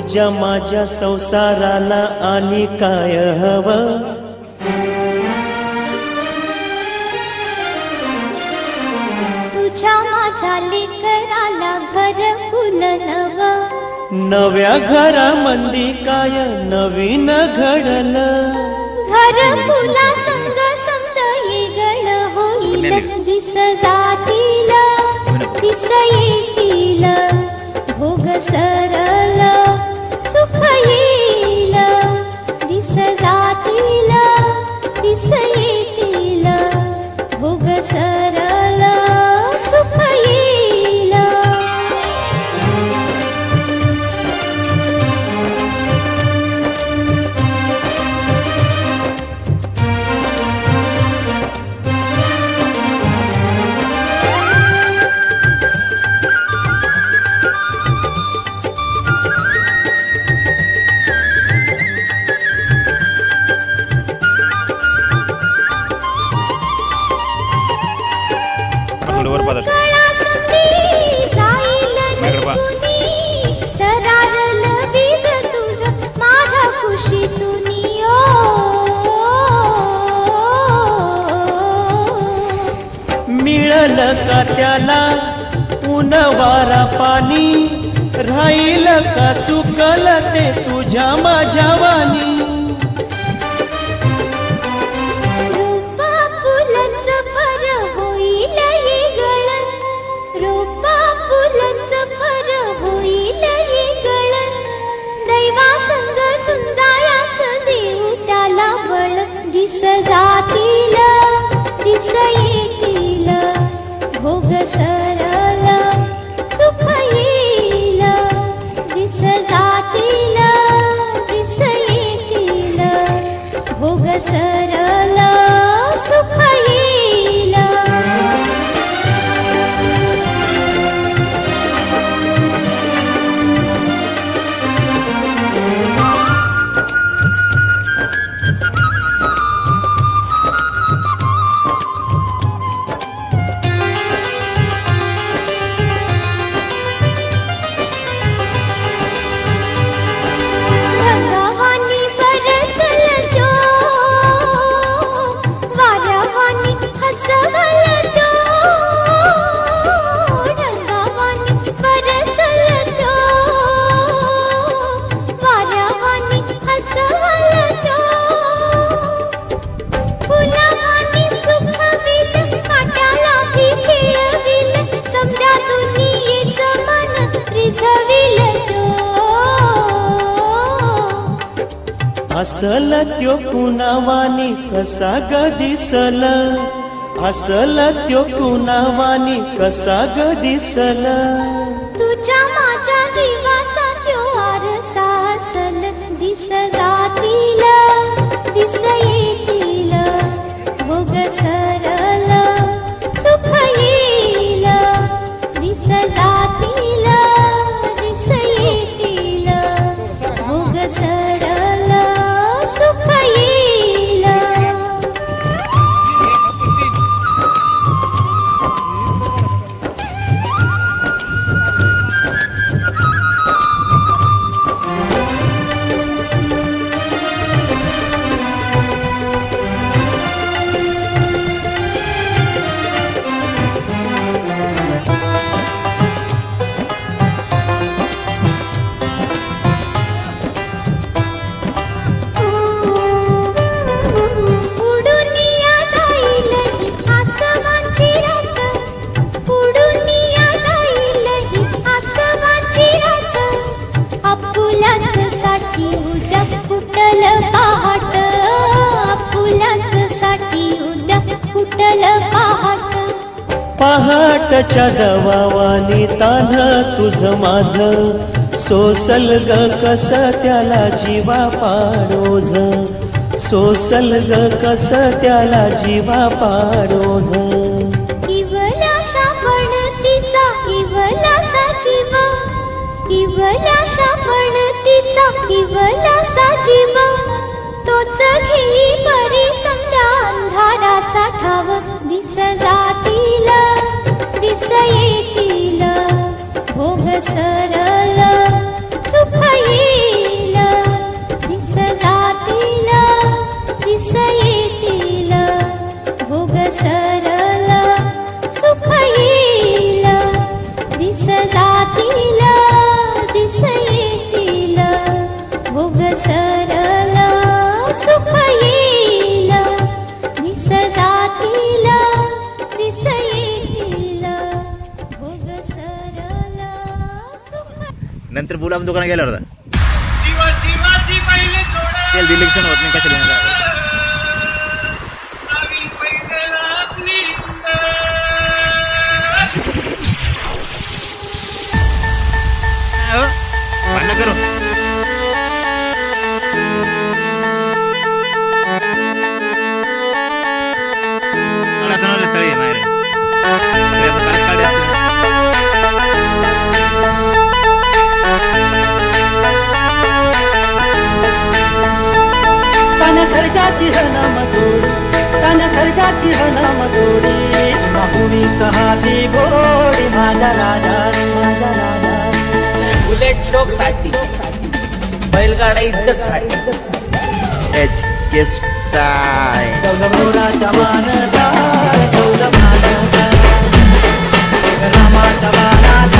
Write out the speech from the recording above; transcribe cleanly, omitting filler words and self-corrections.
तुझ्या माझ्या संसाराला आणि काय हवं? तुझ्या माझ्या लेकराला घरकुल नवं. नव्या घरामंदी काय नवीन घडलं? घरकुला संग संग येगळ होईल. दिस जातील दिस येतील भोग सरळ सुख येईल. दिस जातील दिस येतील भोग सरळ सुख येईल. मिळालं का त्याला ऊन वारा पाणी? राहील का सुकल ते तुझ्या माझ्या वाणी? रोपा फुलंच पर होईल येगळ. रोपा फुलंच पर होईल येगळ. दैवा संग झुंजायाच देऊ त्याला बळ. दिस जातील दिस येतील भोग सरळ सुख येईल. दिस जातील दिस येतील भोग सरळ सुख येईल. असल त्यो कुणावानी कसा ग दिसल? असल त्यो कुणावानी कसा ग दिसल? तुझ्या माझ्या जीवाचा त्यो आरसा असल. दिस जातील दिस येतील भोग सरळ सुख येईल. दिस जातील दिस येतील भोग सरळ सुख येईल. पहाटच्या दवावानी तान तुझ माझ सोसल ग कस त्याला जीवा पाडोज. सोसल ग कस त्याला जीवा पाडोज. इवल्याशा म्हणतीचा इवल्यासा जीव. इवल्याशा म्हणतीचा इवल्यासा जीव. तोच घेई परी समजा अंधाराचा ठाव. दिस जातील दिस येतील भोग सरळ सुख येईल. काम दुकानात गेल्यावर तेल डिलेक्शन होत नाही कशाला भांडण करू तळी बाहेर तान्यासारख्याची हनमतोडी तान्यासारख्याची हनमतोडी बाहुडी कहाती गोडी माझा राजा माझा राजा बुलेट शोक साठी बैलगाडा इज्जत साठी HK Style चौलभोराच्या मानता चौलभाचा रामाच्या मानाचा